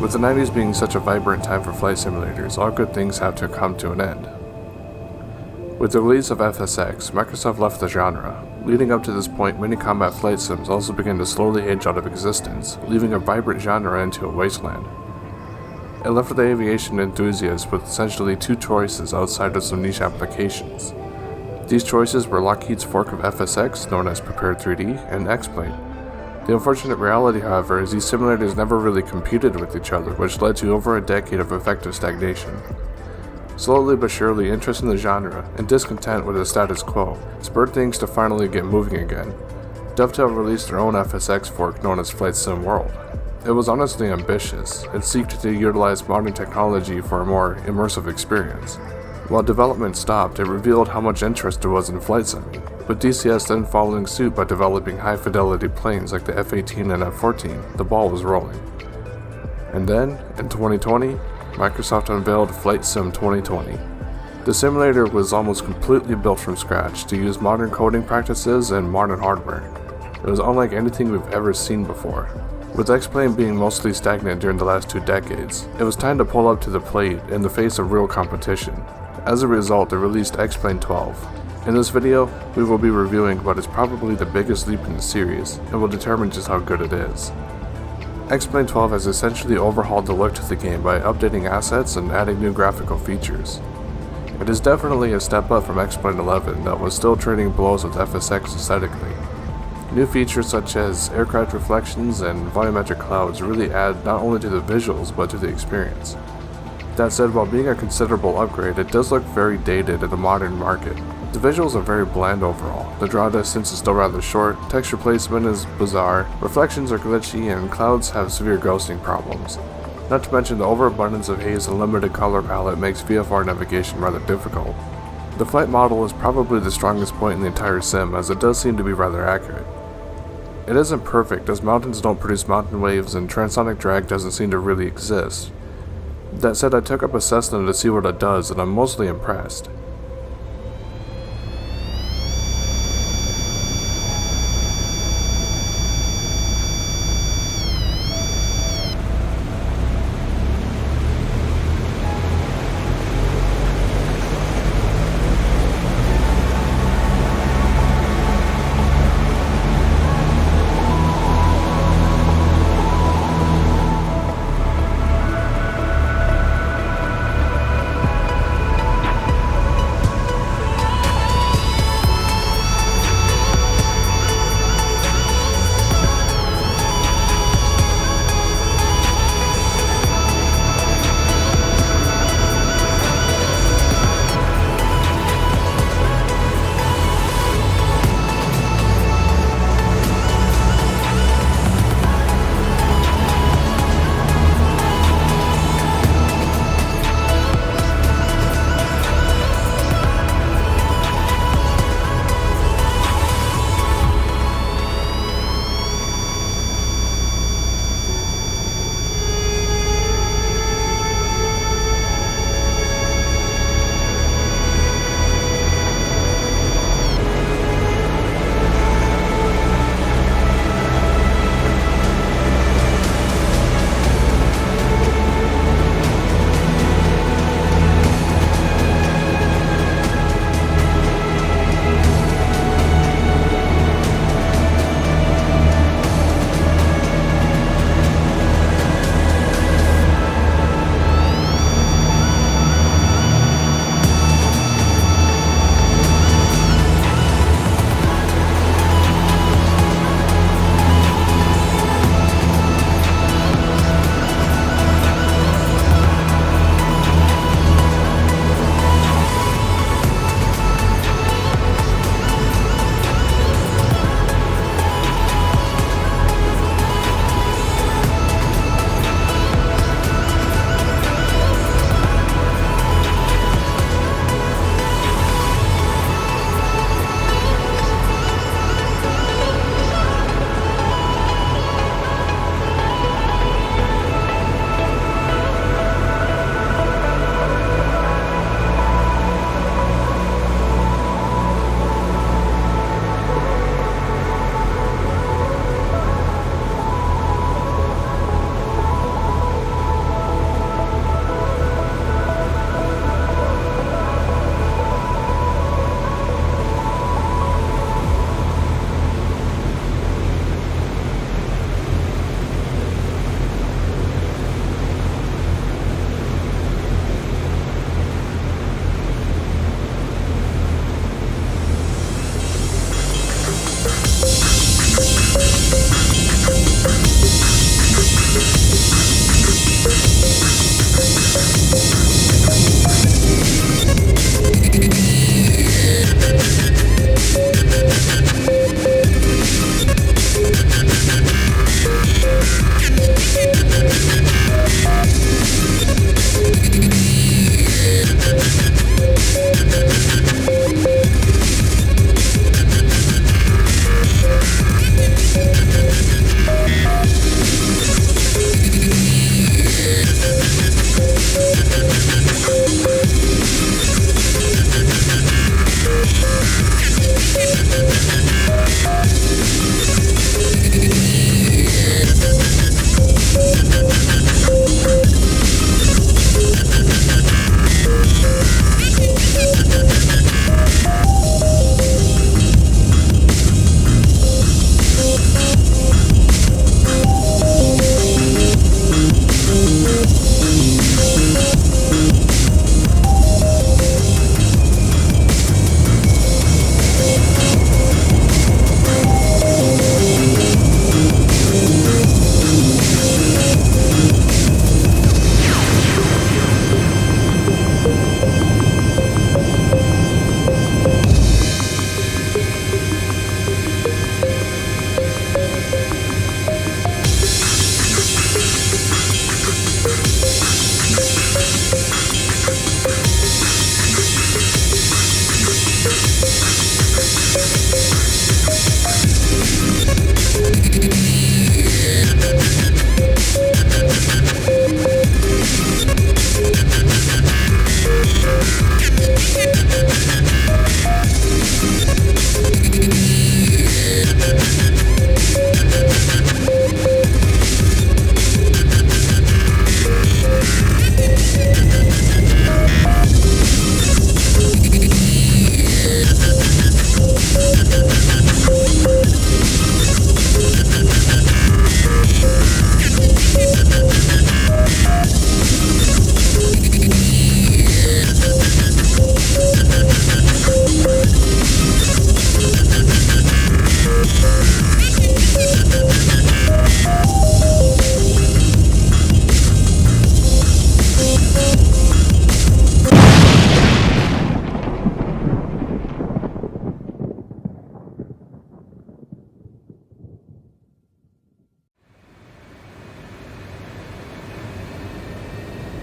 With the 90s being such a vibrant time for flight simulators, all good things have to come to an end. With the release of FSX, Microsoft left the genre. Leading up to this point, many combat flight sims also began to slowly age out of existence, leaving a vibrant genre into a wasteland. It left the aviation enthusiasts with essentially two choices outside of some niche applications. These choices were Lockheed's fork of FSX, known as Prepared 3D, and Xplane. The unfortunate reality, however, is these simulators never really competed with each other, which led to over a decade of effective stagnation. Slowly but surely, interest in the genre and discontent with the status quo spurred things to finally get moving again. Dovetail released their own FSX fork known as Flight Sim World. It was honestly ambitious. It seeked to utilize modern technology for a more immersive experience. While development stopped, it revealed how much interest there was in flight simming, with DCS then following suit by developing high-fidelity planes like the F-18 and F-14. The ball was rolling. And then, in 2020, Microsoft unveiled Flight Sim 2020. The simulator was almost completely built from scratch to use modern coding practices and modern hardware. It was unlike anything we've ever seen before. With Xplane being mostly stagnant during the last 2 decades, it was time to pull up to the plate in the face of real competition. As a result, they released Xplane 12. In this video, we will be reviewing what is probably the biggest leap in the series, and will determine just how good it is. Xplane 12 has essentially overhauled the look to the game by updating assets and adding new graphical features. It is definitely a step up from Xplane 11 that was still trading blows with FSX aesthetically. New features such as aircraft reflections and volumetric clouds really add not only to the visuals but to the experience. That said, while being a considerable upgrade, it does look very dated in the modern market. The visuals are very bland overall. The draw distance is still rather short, texture placement is bizarre, reflections are glitchy, and clouds have severe ghosting problems. Not to mention the overabundance of haze and limited color palette makes VFR navigation rather difficult. The flight model is probably the strongest point in the entire sim, as it does seem to be rather accurate. It isn't perfect, as mountains don't produce mountain waves and transonic drag doesn't seem to really exist. That said, I took up a Cessna to see what it does, and I'm mostly impressed.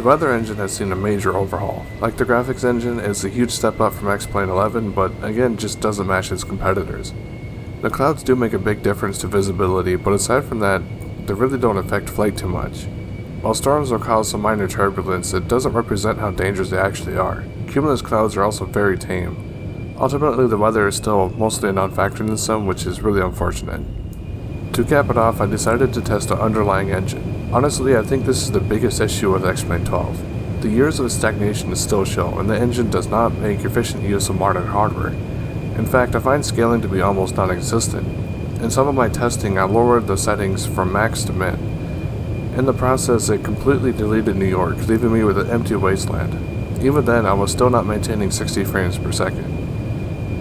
The weather engine has seen a major overhaul. Like the graphics engine, it's a huge step up from Xplane 11, but again just doesn't match its competitors. The clouds do make a big difference to visibility, but aside from that, they really don't affect flight too much. While storms will cause some minor turbulence, it doesn't represent how dangerous they actually are. Cumulus clouds are also very tame. Ultimately, the weather is still mostly a non-factor in the sim, which is really unfortunate. To cap it off, I decided to test the underlying engine. Honestly, I think this is the biggest issue with Xplane 12. The years of stagnation still show, and the engine does not make efficient use of modern hardware. In fact, I find scaling to be almost non-existent. In some of my testing, I lowered the settings from max to min. In the process, it completely deleted New York, leaving me with an empty wasteland. Even then, I was still not maintaining 60 frames per second.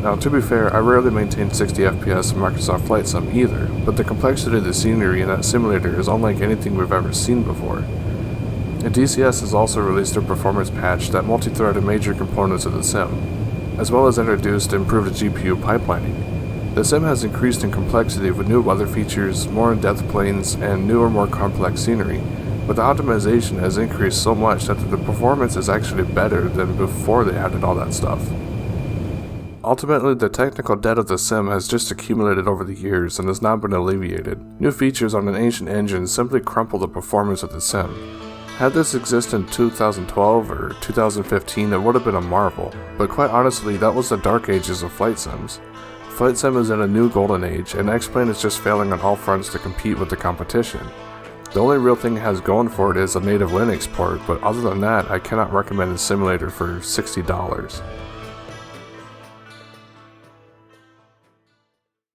Now, to be fair, I rarely maintain 60 FPS in Microsoft Flight Sim either, but the complexity of the scenery in that simulator is unlike anything we've ever seen before. And DCS has also released a performance patch that multi-threaded major components of the sim, as well as introduced improved GPU pipelining. The sim has increased in complexity with new weather features, more in-depth planes, and newer, more complex scenery, but the optimization has increased so much that the performance is actually better than before they added all that stuff. Ultimately, the technical debt of the sim has just accumulated over the years and has not been alleviated. New features on an ancient engine simply crumple the performance of the sim. Had this existed in 2012 or 2015, it would have been a marvel, but quite honestly, that was the dark ages of flight sims. Flight sim is in a new golden age, and Xplane is just failing on all fronts to compete with the competition. The only real thing it has going for it is a native Linux port, but other than that, I cannot recommend a simulator for $60.